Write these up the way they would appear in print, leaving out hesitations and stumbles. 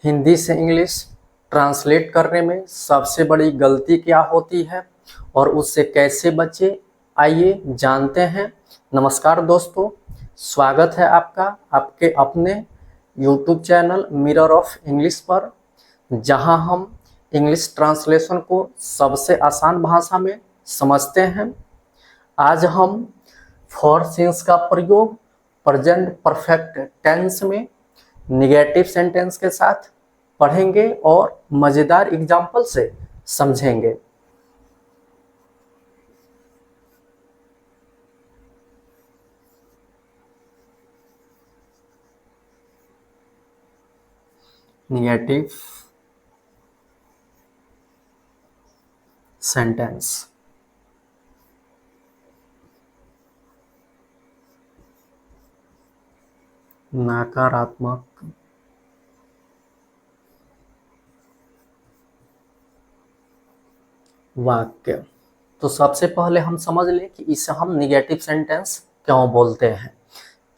हिंदी से English translate करने में सबसे बड़ी गलती क्या होती है और उससे कैसे बचे, आइए जानते हैं। नमस्कार दोस्तों, स्वागत है आपका आपके अपने YouTube channel mirror of English पर, जहां हम इंग्लिश ट्रांसलेशन को सबसे आसान भाषा में समझते हैं। आज हम फॉर सिंस का प्रयोग प्रेजेंट परफेक्ट टेंस में निगेटिव सेंटेंस के साथ पढ़ेंगे और मजेदार एग्जाम्पल से समझेंगे। Negative sentence. नकारात्मक वाक्य। तो सबसे पहले हम समझ लें कि इसे हम निगेटिव सेंटेंस क्यों बोलते हैं।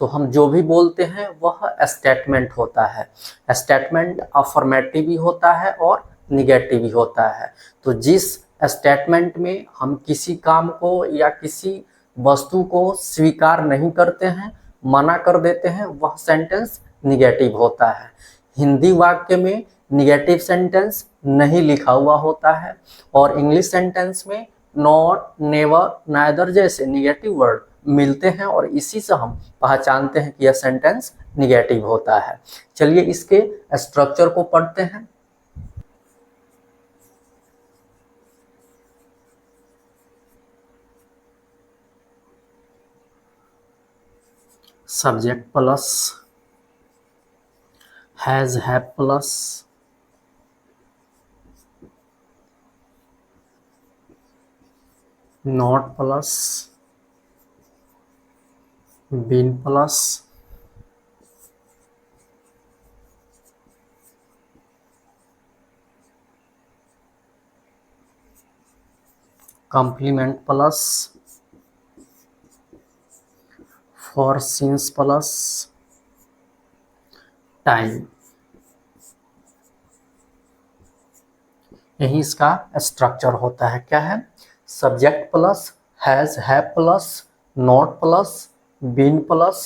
तो हम जो भी बोलते हैं वह स्टेटमेंट होता है। स्टेटमेंट अफर्मेटिव भी होता है और निगेटिव भी होता है। तो जिस स्टेटमेंट में हम किसी काम को या किसी वस्तु को स्वीकार नहीं करते हैं, मना कर देते हैं, वह सेंटेंस निगेटिव होता है। हिंदी वाक्य में निगेटिव सेंटेंस नहीं लिखा हुआ होता है और इंग्लिश सेंटेंस में नॉट, नेवर, नाइदर जैसे निगेटिव वर्ड मिलते हैं और इसी से हम पहचानते हैं कि यह सेंटेंस निगेटिव होता है। चलिए इसके स्ट्रक्चर को पढ़ते हैं। Subject plus has, have plus not plus been plus complement plus for since plus time. यही इसका स्ट्रक्चर होता है। क्या है? Subject plus has, have plus not plus been plus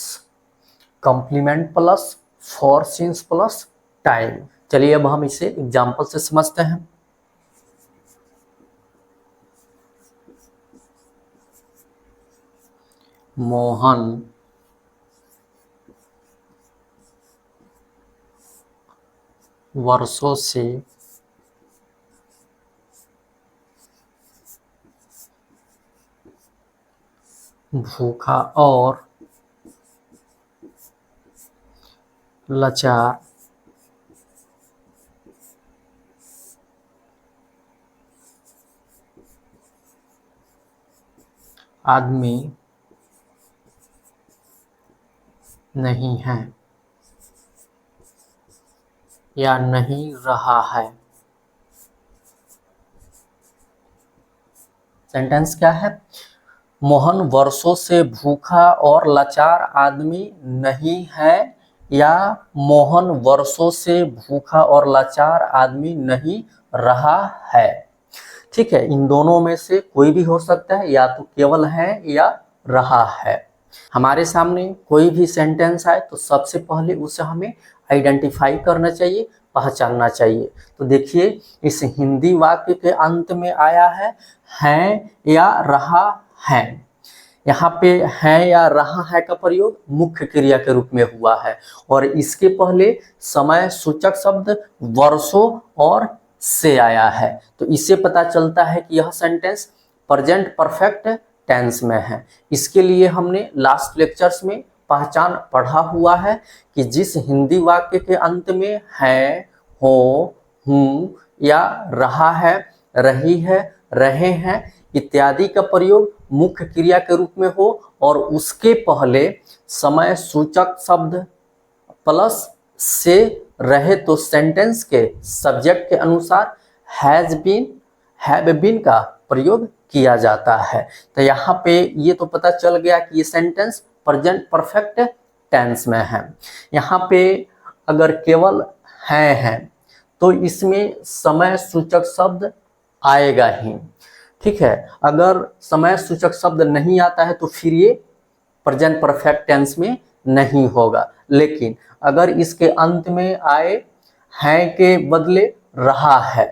complement plus for since plus time. चलिए अब हम इसे एग्जाम्पल से समझते हैं। मोहन वर्षों से भूखा और लाचार आदमी नहीं है या नहीं रहा है। सेंटेंस क्या है? मोहन वर्षों से भूखा और लाचार आदमी नहीं है या मोहन वर्षों से भूखा और लाचार आदमी नहीं रहा है। ठीक है, इन दोनों में से कोई भी हो सकता है, या तो केवल है या रहा है। हमारे सामने कोई भी सेंटेंस आए तो सबसे पहले उसे हमें आइडेंटिफाई करना चाहिए, पहचानना चाहिए। तो देखिए इस हिंदी वाक्य के अंत में आया है या रहा है। यहाँ पे है या रहा है का प्रयोग मुख्य क्रिया के रूप में हुआ है और इसके पहले समय सूचक शब्द वर्षों और से आया है। तो इससे पता चलता है कि यह सेंटेंस प्रेजेंट परफेक्ट टेंस में है। इसके लिए हमने लास्ट लेक्चर्स में पहचान पढ़ा हुआ है कि जिस हिंदी वाक्य के अंत में है, हो, हूँ या रहा है, रही है, रहे हैं इत्यादि का प्रयोग मुख्य क्रिया के रूप में हो और उसके पहले समय सूचक शब्द प्लस से रहे तो सेंटेंस के सब्जेक्ट के अनुसार हैज बीन, हैव बीन का प्रयोग किया जाता है। तो यहाँ पे ये तो पता चल गया कि ये सेंटेंस प्रेजेंट परफेक्ट टेंस में है। यहाँ पे अगर केवल हैं, तो इसमें समय सूचक शब्द आएगा ही। ठीक है, अगर समय सूचक शब्द नहीं आता है तो फिर ये प्रेजेंट परफेक्ट टेंस में नहीं होगा। लेकिन अगर इसके अंत में आए हैं के बदले रहा है,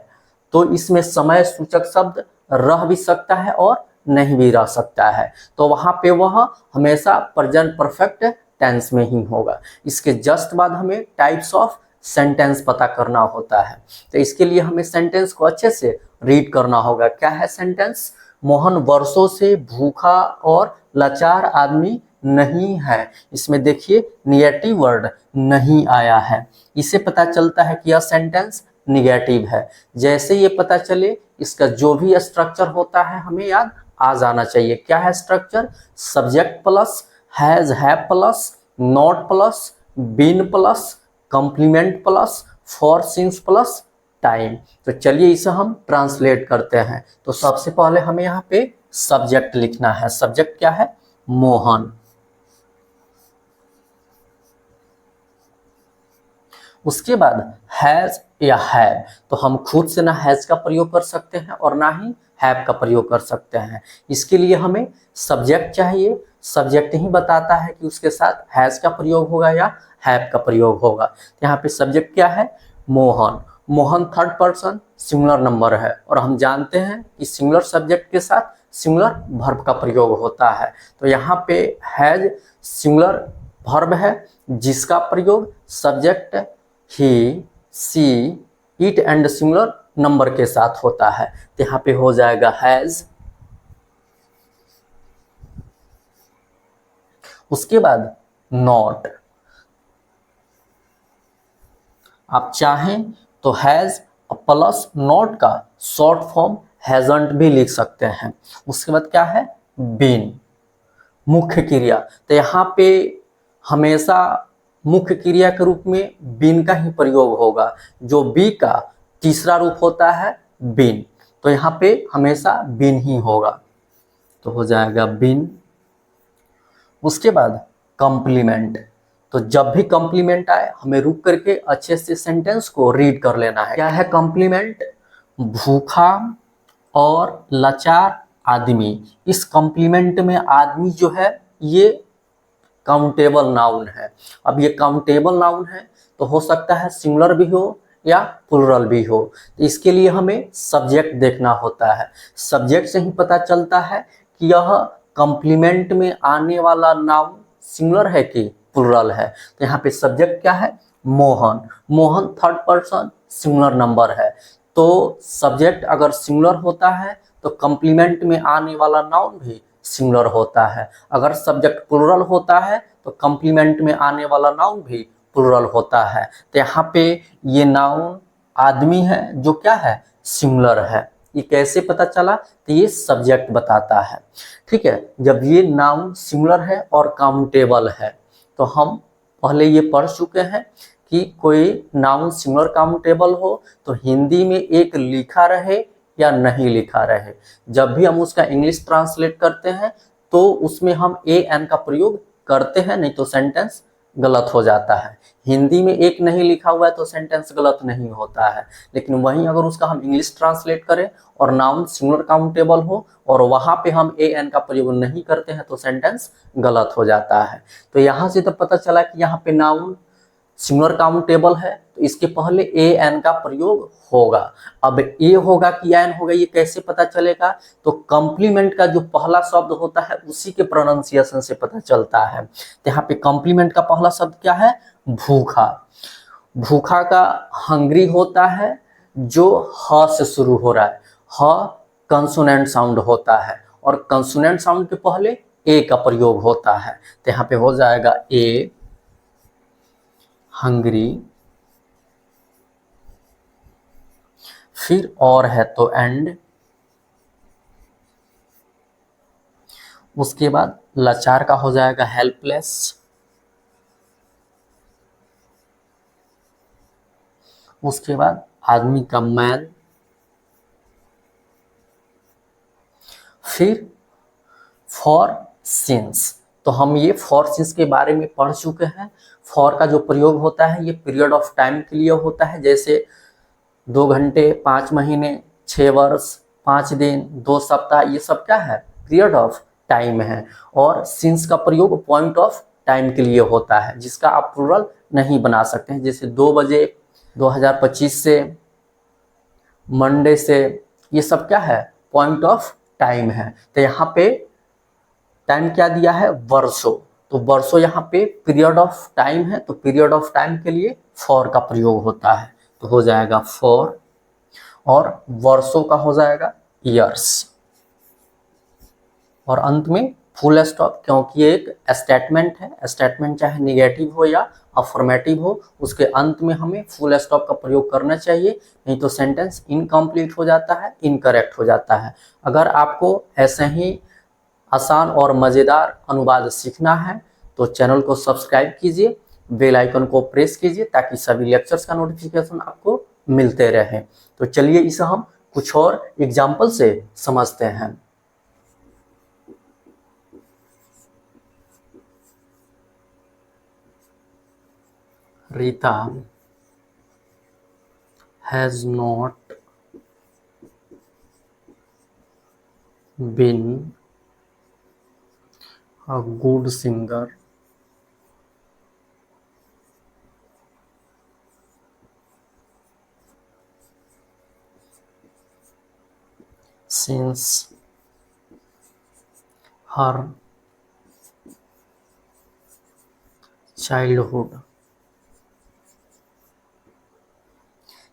तो इसमें समय सूचक शब्द रह भी सकता है और नहीं भी रह सकता है, तो वहां पे वह हमेशा प्रेजेंट परफेक्ट टेंस में ही होगा। इसके जस्ट बाद हमें टाइप्स ऑफ सेंटेंस पता करना होता है, तो इसके लिए हमें सेंटेंस को अच्छे से रीड करना होगा। क्या है सेंटेंस? मोहन वर्षों से भूखा और लाचार आदमी नहीं है। इसमें देखिए निगेटिव वर्ड नहीं आया है, इससे पता चलता है कि यह सेंटेंस निगेटिव है। जैसे ये पता चले, इसका जो भी स्ट्रक्चर होता है हमें याद आ जाना चाहिए। क्या है structure? Subject plus has have plus not plus been plus complement plus for since plus time. तो चलिए इसे हम ट्रांसलेट करते हैं। तो सबसे पहले हमें यहाँ पे सब्जेक्ट लिखना है। सब्जेक्ट क्या है? मोहन। उसके बाद हैज या हैव, तो हम खुद से ना हैज का प्रयोग कर सकते हैं और ना ही हैव का प्रयोग कर सकते हैं। इसके लिए हमें सब्जेक्ट चाहिए। सब्जेक्ट ही बताता है कि उसके साथ हैज का प्रयोग होगा या हैव का प्रयोग होगा। यहाँ पे सब्जेक्ट क्या है? Mohan. Mohan third person singular number है और हम जानते हैं कि सिंगुलर सब्जेक्ट के साथ सिंगुलर वर्ब का प्रयोग होता है। तो यहाँ पे हैज सिंगुलर वर्ब है जिसका प्रयोग subject he, she, it and singular number के साथ होता है। तो यहाँ पे हो जाएगा हैज। उसके बाद नॉट, आप चाहें तो हैज प्लस नॉट का शॉर्ट फॉर्म हैजंट भी लिख सकते हैं। उसके बाद क्या है? बीन, मुख्य क्रिया। तो यहाँ पे हमेशा मुख्य क्रिया के रूप में बीन का ही प्रयोग होगा। जो बी का तीसरा रूप होता है बीन, तो यहाँ पे हमेशा बीन ही होगा, तो हो जाएगा बीन। उसके बाद कॉम्प्लीमेंट, तो जब भी कॉम्प्लीमेंट आए हमें रुक करके अच्छे से सेंटेंस को रीड कर लेना है। क्या है कॉम्प्लीमेंट? भूखा और लाचार आदमी। इस कॉम्प्लीमेंट में आदमी जो है ये काउंटेबल नाउन है। अब ये काउंटेबल नाउन है तो हो सकता है सिंगुलर भी हो या प्लुरल भी हो, तो इसके लिए हमें सब्जेक्ट देखना होता है। सब्जेक्ट से ही पता चलता है कि यह कॉम्प्लीमेंट में आने वाला नाउन सिंगुलर है कि प्लुरल है। तो यहाँ पे सब्जेक्ट क्या है? Mohan. Mohan third person singular number है, तो सब्जेक्ट अगर सिंगुलर होता है तो कॉम्प्लीमेंट में आने वाला नाउन भी सिंगुलर होता है। अगर सब्जेक्ट प्लुरल होता है तो कॉम्प्लीमेंट में आने वाला नाउन भी प्लुरल होता है। तो यहाँ पे ये नाउन आदमी है जो क्या है? सिंगुलर है। ये कैसे पता चला? तो ये सब्जेक्ट बताता है। ठीक है, जब ये नाउन सिंगुलर है और काउंटेबल है, तो हम पहले ये पढ़ चुके हैं कि कोई नाउन सिंगुलर काउंटेबल हो तो हिंदी में एक लिखा रहे या नहीं लिखा रहे। जब भी हम उसका इंग्लिश ट्रांसलेट करते हैं तो उसमें हम ए एन का प्रयोग करते हैं, नहीं तो सेंटेंस गलत हो जाता है। हिंदी में एक नहीं लिखा हुआ है तो सेंटेंस गलत नहीं होता है, लेकिन वहीं अगर उसका हम इंग्लिश ट्रांसलेट करें और नाउन सिंगुलर काउंटेबल हो और वहां पे हम ए एन का प्रयोग नहीं करते हैं तो सेंटेंस गलत हो जाता है। तो यहाँ से तो पता चला कि यहाँ पे नाउन सिंगुलर काउंटेबल है तो इसके पहले ए एन का प्रयोग होगा। अब ए होगा कि एन होगा ये कैसे पता चलेगा? तो कॉम्प्लीमेंट का जो पहला शब्द होता है उसी के प्रोनाउंसिएशन से पता चलता है। तो यहाँ पे कॉम्प्लीमेंट का पहला शब्द क्या है? भूखा। भूखा का हंग्री होता है जो ह से शुरू हो रहा है। ह कंसोनेंट साउंड होता है और कंसोनेंट साउंड के पहले ए का प्रयोग होता है। तो यहाँ पे हो जाएगा ए हंग्री, फिर और है तो एंड, उसके बाद लाचार का हो जाएगा हेल्पलेस, उसके बाद आदमी का मैन, फिर फॉर सिंस, तो हम ये फॉर सिंस के बारे में पढ़ चुके हैं। फॉर का जो प्रयोग होता है ये पीरियड ऑफ टाइम के लिए होता है, जैसे 2 घंटे, 5 महीने, 6 वर्ष, 5 दिन, 2 सप्ताह, ये सब क्या है, पीरियड ऑफ टाइम है। और सिंस का प्रयोग पॉइंट ऑफ टाइम के लिए होता है, जिसका आप प्लूरल नहीं बना सकते हैं, जैसे 2 बजे, 2025 से, मंडे से, ये सब क्या है, पॉइंट ऑफ टाइम है। तो यहाँ पे टाइम क्या दिया है, वर्षों, तो वर्षों यहाँ पे पीरियड ऑफ टाइम है, तो पीरियड ऑफ टाइम के लिए फॉर का प्रयोग होता है, तो हो जाएगा फॉर, और वर्षों का हो जाएगा ईयर्स, और अंत में फुल स्टॉप, क्योंकि ये एक स्टेटमेंट है। स्टेटमेंट चाहे निगेटिव हो या अफर्मेटिव हो, उसके अंत में हमें फुल स्टॉप का प्रयोग करना चाहिए, नहीं तो सेंटेंस इनकम्प्लीट हो जाता है, इनकरेक्ट हो जाता है। अगर आपको ऐसे ही आसान और मज़ेदार अनुवाद सीखना है तो चैनल को सब्सक्राइब कीजिए, बेल आइकन को प्रेस कीजिए, ताकि सभी लेक्चर्स का नोटिफिकेशन आपको मिलते रहे। तो चलिए इसे हम कुछ और एग्जाम्पल से समझते हैं। Rita has not been a good singer since her childhood।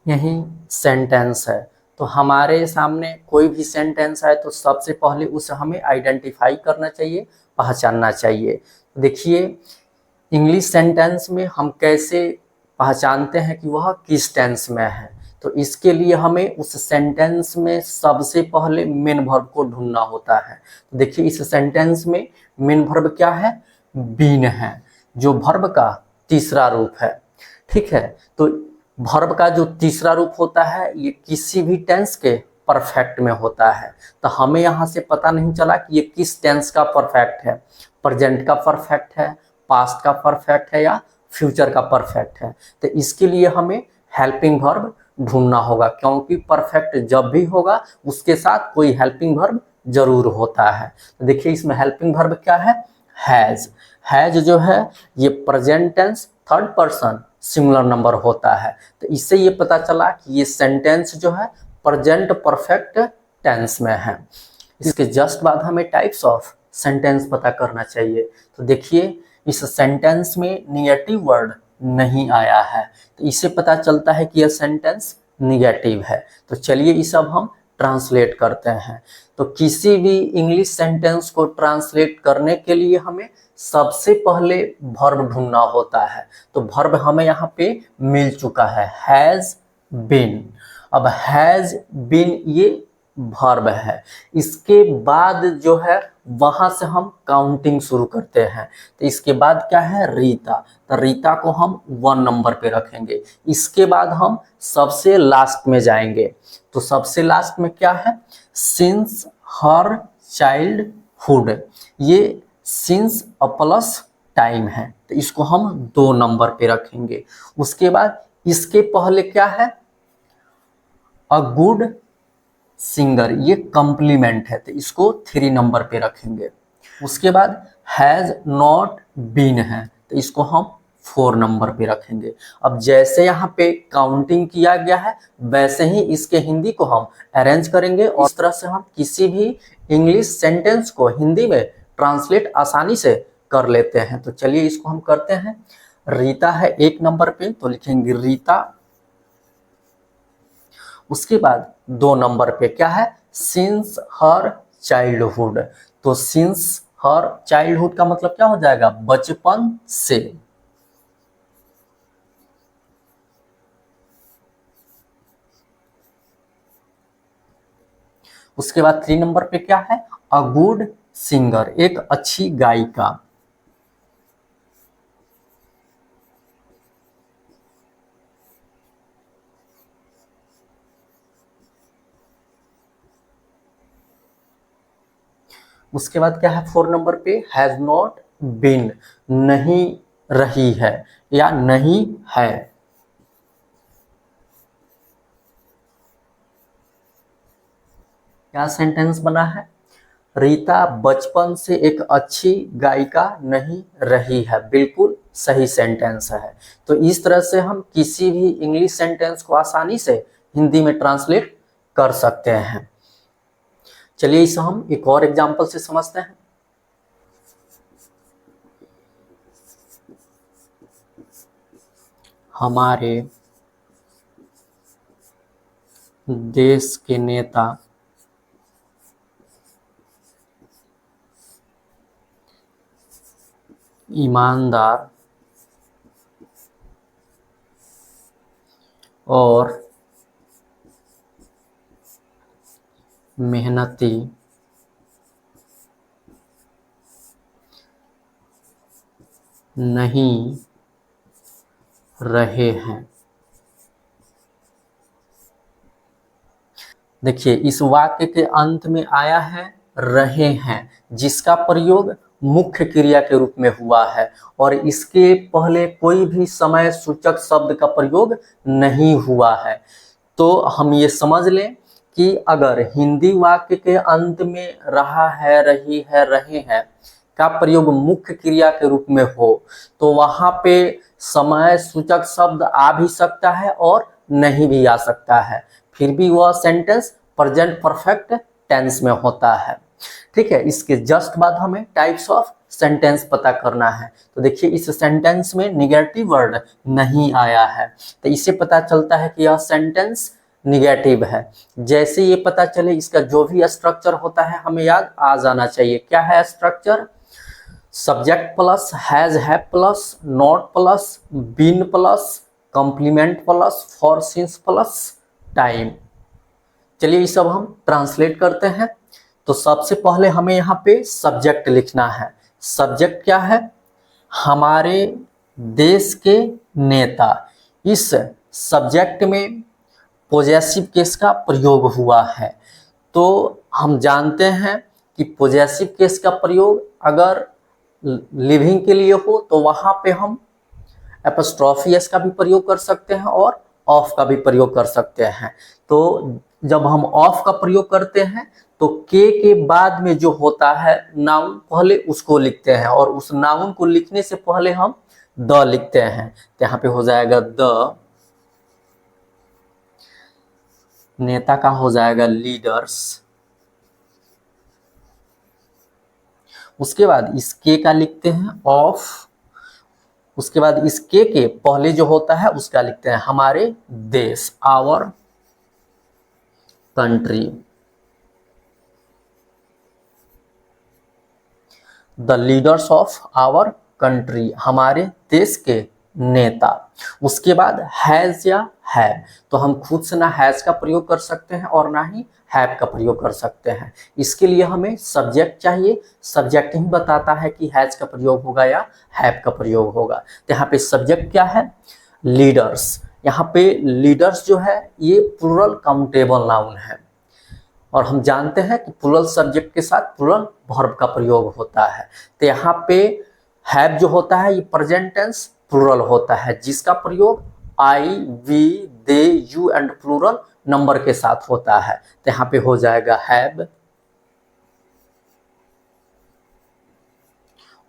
यही सेंटेंस है। तो हमारे सामने कोई भी सेंटेंस है तो सबसे पहले उसे हमें आइडेंटिफाई करना चाहिए, पहचानना चाहिए। देखिए इंग्लिश सेंटेंस में हम कैसे पहचानते हैं कि वह किस टेंस में है, तो इसके लिए हमें उस सेंटेंस में सबसे पहले मेन वर्ब को ढूंढना होता है। तो देखिए इस सेंटेंस में मेन वर्ब क्या है, बीन है, जो वर्ब का तीसरा रूप है। ठीक है, तो वर्ब का जो तीसरा रूप होता है ये किसी भी टेंस के परफेक्ट में होता है। तो हमें यहाँ से पता नहीं चला कि ये किस टेंस का परफेक्ट है, प्रेजेंट का परफेक्ट है, पास्ट का परफेक्ट है या फ्यूचर का परफेक्ट है। तो इसके लिए हमें हेल्पिंग वर्ब ढूंढना होगा, क्योंकि परफेक्ट जब भी होगा उसके साथ कोई हेल्पिंग वर्ब जरूर होता है। तो देखिए इसमें हेल्पिंग वर्ब क्या है, हैज। हैज जो है ये present tense third person singular number होता है। तो इससे ये पता चला कि ये सेंटेंस जो है प्रेजेंट परफेक्ट टेंस में है। इसके जस्ट बाद हमें टाइप्स ऑफ सेंटेंस पता करना चाहिए। तो देखिए इस सेंटेंस में निगेटिव वर्ड नहीं आया है, तो इससे पता चलता है कि यह सेंटेंस निगेटिव है। तो चलिए इसे अब हम ट्रांसलेट करते हैं। तो किसी भी इंग्लिश सेंटेंस को ट्रांसलेट करने के लिए हमें सबसे पहले वर्ब ढूंढना होता है। तो वर्ब हमें यहाँ पे मिल चुका है, हैज बीन। अब हैज बीन ये वर्ब है, इसके बाद जो है वहां से हम काउंटिंग शुरू करते हैं। तो इसके बाद क्या है, रीता। तो रीता को हम 1 नंबर पे रखेंगे। इसके बाद हम सबसे लास्ट में जाएंगे। तो सबसे लास्ट में क्या है, सिंस हर चाइल्डहुड। ये सिंस प्लस टाइम है, तो इसको हम 2 नंबर पे रखेंगे। उसके बाद इसके पहले क्या है, अ गुड सिंगर, ये कॉम्प्लीमेंट है, तो इसको 3 नंबर पे रखेंगे। उसके बाद हैज नॉट बीन है, तो इसको हम 4 नंबर पे रखेंगे। अब जैसे यहाँ पे काउंटिंग किया गया है वैसे ही इसके हिंदी को हम अरेंज करेंगे, और इस तरह से हम किसी भी इंग्लिश सेंटेंस को हिंदी में ट्रांसलेट आसानी से कर लेते हैं। तो चलिए इसको हम करते हैं। रीता है 1 नंबर पे, तो लिखेंगे रीता। उसके बाद 2 नंबर पे क्या है, सिंस हर चाइल्डहुड। तो सिंस हर चाइल्डहुड का मतलब क्या हो जाएगा, बचपन से। उसके बाद 3 नंबर पे क्या है, अ गुड सिंगर, एक अच्छी गायिका। उसके बाद क्या है 4 नंबर पे, हैज नॉट बिन नहीं रही है या नहीं है। क्या सेंटेंस बना है? रीता बचपन से एक अच्छी गायिका नहीं रही है। बिल्कुल सही सेंटेंस है। तो इस तरह से हम किसी भी इंग्लिश सेंटेंस को आसानी से हिंदी में ट्रांसलेट कर सकते हैं। चलिए इसे हम एक और एग्जांपल से समझते हैं। हमारे देश के नेता ईमानदार और मेहनती नहीं रहे हैं। देखिए इस वाक्य के अंत में आया है रहे हैं, जिसका प्रयोग मुख्य क्रिया के रूप में हुआ है और इसके पहले कोई भी समय सूचक शब्द का प्रयोग नहीं हुआ है। तो हम ये समझ लें कि अगर हिंदी वाक्य के अंत में रहा है, रही है, रहे हैं का प्रयोग मुख्य क्रिया के रूप में हो तो वहां पे समय सूचक शब्द आ भी सकता है और नहीं भी आ सकता है, फिर भी वह सेंटेंस प्रेजेंट परफेक्ट टेंस में होता है। ठीक है, इसके जस्ट बाद हमें टाइप्स ऑफ सेंटेंस पता करना है। तो देखिए इस सेंटेंस में निगेटिव वर्ड नहीं आया है, तो इससे पता चलता है कि यह सेंटेंस निगेटिव है। जैसे ये पता चले इसका जो भी स्ट्रक्चर होता है हमें याद आ जाना चाहिए। क्या है structure? Subject plus has have plus not plus been plus complement plus for since plus time. चलिए ये सब हम ट्रांसलेट करते हैं। तो सबसे पहले हमें यहाँ पे सब्जेक्ट लिखना है। सब्जेक्ट क्या है? हमारे देश के नेता। इस सब्जेक्ट में पोजेसिव केस का प्रयोग हुआ है। तो हम जानते हैं कि पोजेसिव केस का प्रयोग अगर लिविंग के लिए हो तो वहां पे हम एपोस्ट्रोफी एस का भी प्रयोग कर सकते हैं और ऑफ का भी प्रयोग कर सकते हैं। तो जब हम ऑफ का प्रयोग करते हैं तो के बाद में जो होता है नाउन पहले उसको लिखते हैं और उस नाउन को लिखने से पहले हम द लिखते हैं। तो यहाँ पे हो जाएगा द, नेता का हो जाएगा लीडर्स, उसके बाद इस के का लिखते हैं ऑफ, उसके बाद इस के पहले जो होता है उसका लिखते हैं हमारे देश, our country. The leaders of our country, हमारे देश के नेता। उसके बाद हैज या है, तो हम खुद से ना हैज का प्रयोग कर सकते हैं और ना ही हैव का प्रयोग कर सकते हैं। इसके लिए हमें सब्जेक्ट चाहिए। सब्जेक्ट ही बताता है कि हैज का प्रयोग होगा या हैव का प्रयोग होगा। तो यहाँ पे सब्जेक्ट क्या है? लीडर्स। यहाँ पे लीडर्स जो है ये प्लूरल काउंटेबल नाउन है और हम जानते हैं कि प्लूरल सब्जेक्ट के साथ प्लूरल वर्ब का प्रयोग होता है। तो यहाँ पे हैव जो होता है ये प्रेजेंट टेंस प्लूरल होता है जिसका प्रयोग I, we, they, you and plural number के साथ होता है। तो यहाँ पे हो जाएगा हैव।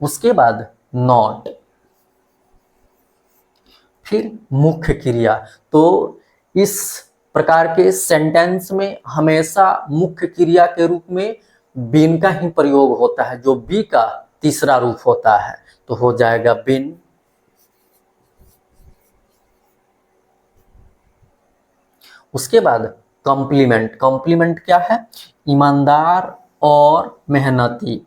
उसके बाद नॉट, फिर मुख्य क्रिया। तो इस प्रकार के सेंटेंस में हमेशा मुख्य क्रिया के रूप में बीन का ही प्रयोग होता है जो बी का तीसरा रूप होता है। तो हो जाएगा बीन। उसके बाद कॉम्प्लीमेंट। कॉम्प्लीमेंट क्या है? ईमानदार और मेहनती,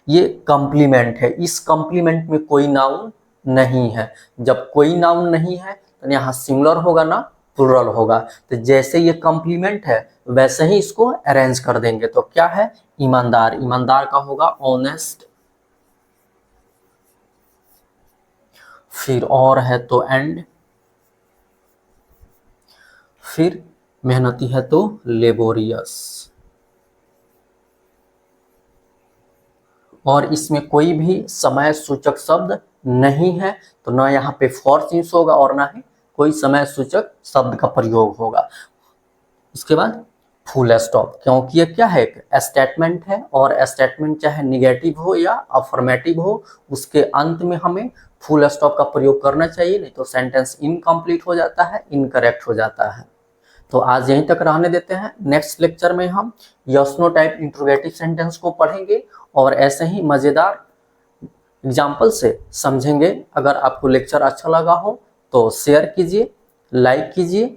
ये कॉम्प्लीमेंट है। इस कॉम्प्लीमेंट में कोई नाउन नहीं है। जब कोई नाउन नहीं है तो यहाँ सिंगुलर होगा ना प्लूरल होगा। तो जैसे ये कॉम्प्लीमेंट है वैसे ही इसको अरेंज कर देंगे। तो क्या है? ईमानदार। ईमानदार का होगा ऑनेस्ट, फिर और है तो एंड, फिर मेहनती है तो लेबोरियस, और इसमें कोई भी समय सूचक शब्द नहीं है, तो ना यहाँ पे फॉर चीज होगा और ना ही कोई समय सूचक शब्द का प्रयोग होगा। उसके बाद फुल स्टॉप, क्योंकि ये क्या है, एक स्टेटमेंट है और स्टेटमेंट चाहे निगेटिव हो या अफर्मेटिव हो, उसके अंत में हमें फुल स्टॉप का प्रयोग करना चाहिए, नहीं तो सेंटेंस इनकम्प्लीट हो जाता है, इनकरेक्ट हो जाता है। तो आज यहीं तक रहने देते हैं। नेक्स्ट लेक्चर में हम yes no type interrogative sentence को पढ़ेंगे और ऐसे ही मजेदार एग्जाम्पल से समझेंगे। अगर आपको लेक्चर अच्छा लगा हो तो शेयर कीजिए, लाइक कीजिए,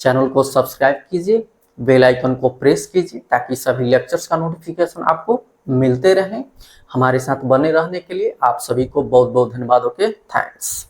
चैनल को सब्सक्राइब कीजिए, बेल आइकन को प्रेस कीजिए ताकि सभी लेक्चर्स का नोटिफिकेशन आपको मिलते रहें। हमारे साथ बने रहने के लिए आप सभी को बहुत बहुत धन्यवाद। Okay, thanks.